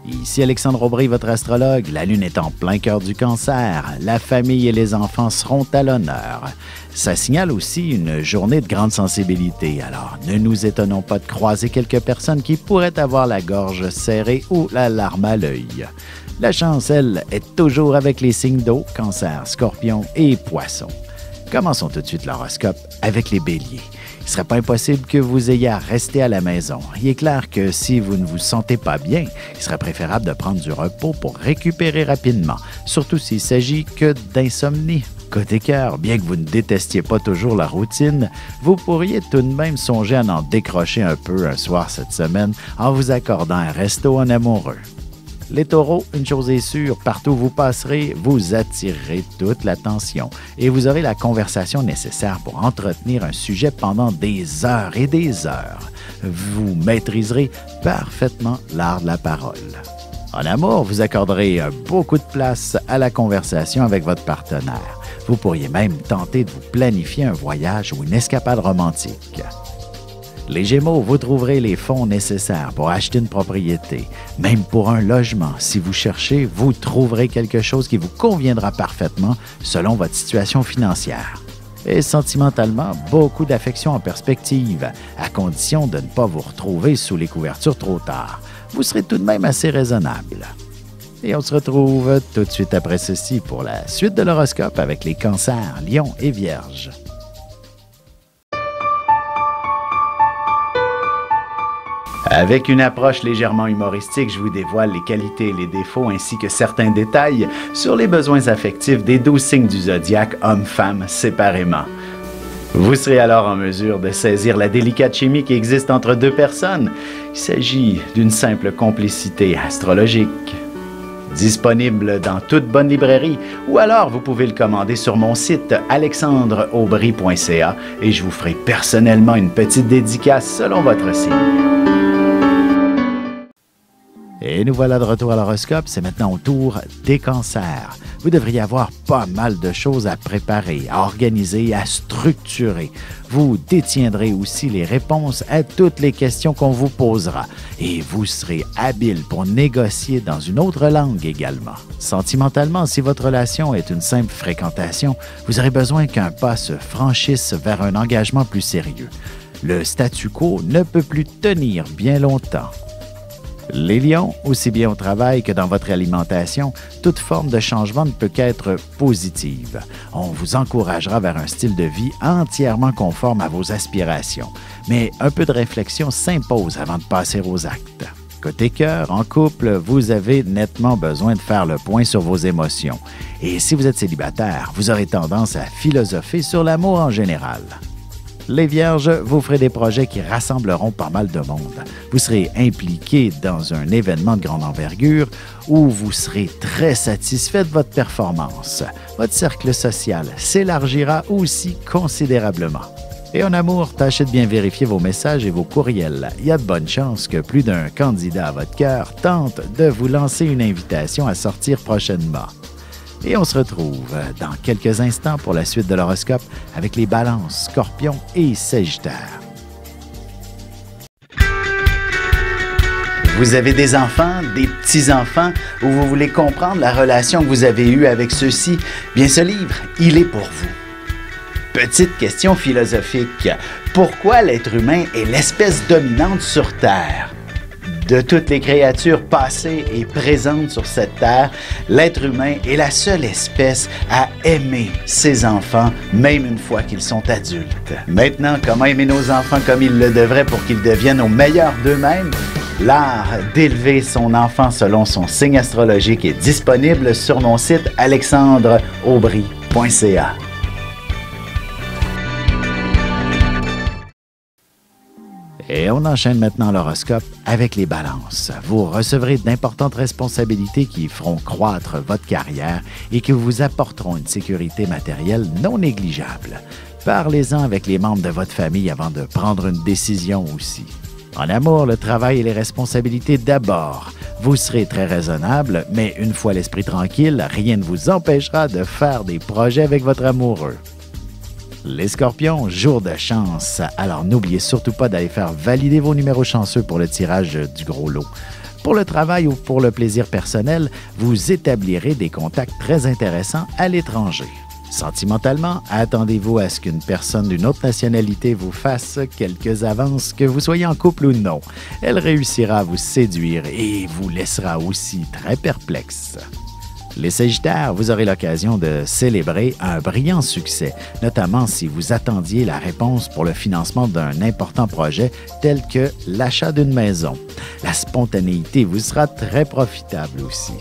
Ici Alexandre Aubry, votre astrologue. La Lune est en plein cœur du Cancer. La famille et les enfants seront à l'honneur. Ça signale aussi une journée de grande sensibilité. Alors, ne nous étonnons pas de croiser quelques personnes qui pourraient avoir la gorge serrée ou la larme à l'œil. La chance, elle, est toujours avec les signes d'eau, Cancer, Scorpion et Poisson. Commençons tout de suite l'horoscope avec les Béliers. Il ne serait pas impossible que vous ayez à rester à la maison. Il est clair que si vous ne vous sentez pas bien, il serait préférable de prendre du repos pour récupérer rapidement, surtout s'il s'agit que d'insomnie. Côté cœur, bien que vous ne détestiez pas toujours la routine, vous pourriez tout de même songer à en décrocher un peu un soir cette semaine en vous accordant un resto en amoureux. Les taureaux, une chose est sûre, partout où vous passerez, vous attirerez toute l'attention et vous aurez la conversation nécessaire pour entretenir un sujet pendant des heures et des heures. Vous maîtriserez parfaitement l'art de la parole. En amour, vous accorderez beaucoup de place à la conversation avec votre partenaire. Vous pourriez même tenter de vous planifier un voyage ou une escapade romantique. Les Gémeaux, vous trouverez les fonds nécessaires pour acheter une propriété. Même pour un logement, si vous cherchez, vous trouverez quelque chose qui vous conviendra parfaitement selon votre situation financière. Et sentimentalement, beaucoup d'affection en perspective, à condition de ne pas vous retrouver sous les couvertures trop tard. Vous serez tout de même assez raisonnable. Et on se retrouve tout de suite après ceci pour la suite de l'horoscope avec les Cancers, Lions et Vierges. Avec une approche légèrement humoristique, je vous dévoile les qualités et les défauts ainsi que certains détails sur les besoins affectifs des 12 signes du zodiaque, hommes-femmes, séparément. Vous serez alors en mesure de saisir la délicate chimie qui existe entre deux personnes. Il s'agit d'une simple complicité astrologique. Disponible dans toute bonne librairie ou alors vous pouvez le commander sur mon site alexandreaubry.ca et je vous ferai personnellement une petite dédicace selon votre signe. Et nous voilà de retour à l'horoscope, c'est maintenant au tour des Cancers. Vous devriez avoir pas mal de choses à préparer, à organiser, à structurer. Vous détiendrez aussi les réponses à toutes les questions qu'on vous posera. Et vous serez habile pour négocier dans une autre langue également. Sentimentalement, si votre relation est une simple fréquentation, vous aurez besoin qu'un pas se franchisse vers un engagement plus sérieux. Le statu quo ne peut plus tenir bien longtemps. Les lions, aussi bien au travail que dans votre alimentation, toute forme de changement ne peut qu'être positive. On vous encouragera vers un style de vie entièrement conforme à vos aspirations. Mais un peu de réflexion s'impose avant de passer aux actes. Côté cœur, en couple, vous avez nettement besoin de faire le point sur vos émotions. Et si vous êtes célibataire, vous aurez tendance à philosopher sur l'amour en général. Les Vierges, vous ferez des projets qui rassembleront pas mal de monde. Vous serez impliqué dans un événement de grande envergure où vous serez très satisfait de votre performance. Votre cercle social s'élargira aussi considérablement. Et en amour, tâchez de bien vérifier vos messages et vos courriels. Il y a de bonnes chances que plus d'un candidat à votre cœur tente de vous lancer une invitation à sortir prochainement. Et on se retrouve dans quelques instants pour la suite de l'horoscope avec les Balances, Scorpions et Sagittaires. Vous avez des enfants, des petits-enfants, ou vous voulez comprendre la relation que vous avez eue avec ceux-ci? Bien, ce livre, il est pour vous. Petite question philosophique. Pourquoi l'être humain est l'espèce dominante sur Terre? De toutes les créatures passées et présentes sur cette terre, l'être humain est la seule espèce à aimer ses enfants, même une fois qu'ils sont adultes. Maintenant, comment aimer nos enfants comme ils le devraient pour qu'ils deviennent au meilleur d'eux-mêmes? L'art d'élever son enfant selon son signe astrologique est disponible sur mon site alexandreaubry.ca. Et on enchaîne maintenant l'horoscope avec les Balances. Vous recevrez d'importantes responsabilités qui feront croître votre carrière et qui vous apporteront une sécurité matérielle non négligeable. Parlez-en avec les membres de votre famille avant de prendre une décision aussi. En amour, le travail et les responsabilités d'abord. Vous serez très raisonnable, mais une fois l'esprit tranquille, rien ne vous empêchera de faire des projets avec votre amoureux. Les Scorpions, jour de chance, alors n'oubliez surtout pas d'aller faire valider vos numéros chanceux pour le tirage du gros lot. Pour le travail ou pour le plaisir personnel, vous établirez des contacts très intéressants à l'étranger. Sentimentalement, attendez-vous à ce qu'une personne d'une autre nationalité vous fasse quelques avances, que vous soyez en couple ou non. Elle réussira à vous séduire et vous laissera aussi très perplexe. Les Sagittaires, vous aurez l'occasion de célébrer un brillant succès, notamment si vous attendiez la réponse pour le financement d'un important projet tel que l'achat d'une maison. La spontanéité vous sera très profitable aussi.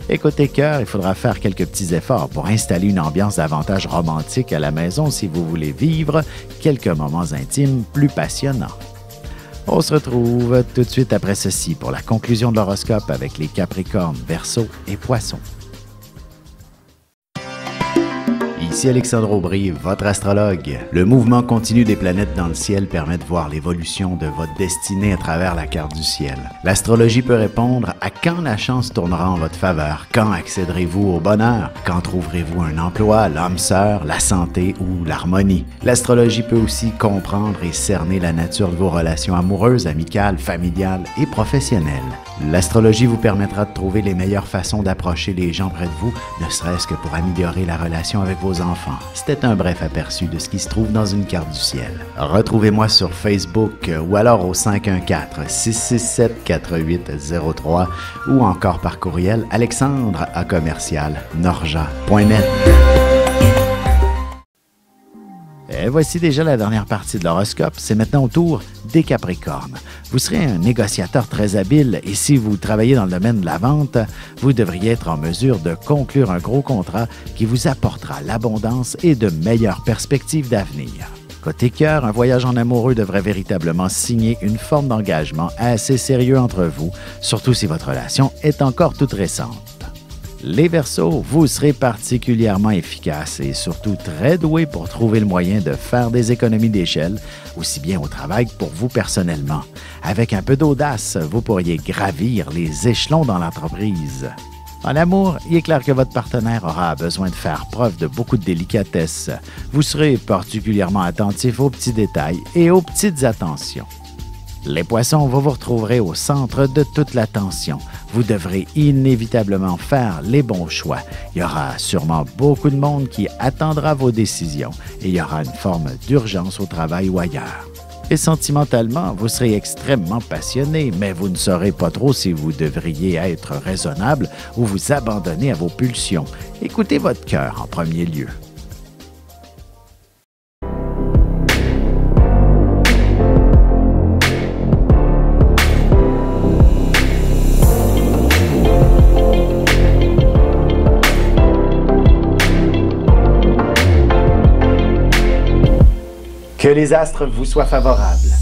Et côté cœur, il faudra faire quelques petits efforts pour installer une ambiance davantage romantique à la maison si vous voulez vivre quelques moments intimes plus passionnants. On se retrouve tout de suite après ceci pour la conclusion de l'horoscope avec les Capricornes, Verseaux et Poissons. Ici Alexandre Aubry, votre astrologue. Le mouvement continu des planètes dans le ciel permet de voir l'évolution de votre destinée à travers la carte du ciel. L'astrologie peut répondre à quand la chance tournera en votre faveur, quand accéderez-vous au bonheur, quand trouverez-vous un emploi, l'âme sœur, la santé ou l'harmonie. L'astrologie peut aussi comprendre et cerner la nature de vos relations amoureuses, amicales, familiales et professionnelles. L'astrologie vous permettra de trouver les meilleures façons d'approcher les gens près de vous, ne serait-ce que pour améliorer la relation avec vos enfants. C'était un bref aperçu de ce qui se trouve dans une carte du ciel. Retrouvez-moi sur Facebook ou alors au 514-667-4803 ou encore par courriel alexandre@norja.net. Et voici déjà la dernière partie de l'horoscope. C'est maintenant au tour des Capricornes. Vous serez un négociateur très habile et si vous travaillez dans le domaine de la vente, vous devriez être en mesure de conclure un gros contrat qui vous apportera l'abondance et de meilleures perspectives d'avenir. Côté cœur, un voyage en amoureux devrait véritablement signer une forme d'engagement assez sérieux entre vous, surtout si votre relation est encore toute récente. Les Verseaux, vous serez particulièrement efficaces et surtout très doués pour trouver le moyen de faire des économies d'échelle, aussi bien au travail que pour vous personnellement. Avec un peu d'audace, vous pourriez gravir les échelons dans l'entreprise. En amour, il est clair que votre partenaire aura besoin de faire preuve de beaucoup de délicatesse. Vous serez particulièrement attentif aux petits détails et aux petites attentions. Les Poissons, vous vous retrouverez au centre de toute l'attention. Vous devrez inévitablement faire les bons choix. Il y aura sûrement beaucoup de monde qui attendra vos décisions et il y aura une forme d'urgence au travail ou ailleurs. Et sentimentalement, vous serez extrêmement passionné, mais vous ne saurez pas trop si vous devriez être raisonnable ou vous abandonner à vos pulsions. Écoutez votre cœur en premier lieu. Que les astres vous soient favorables.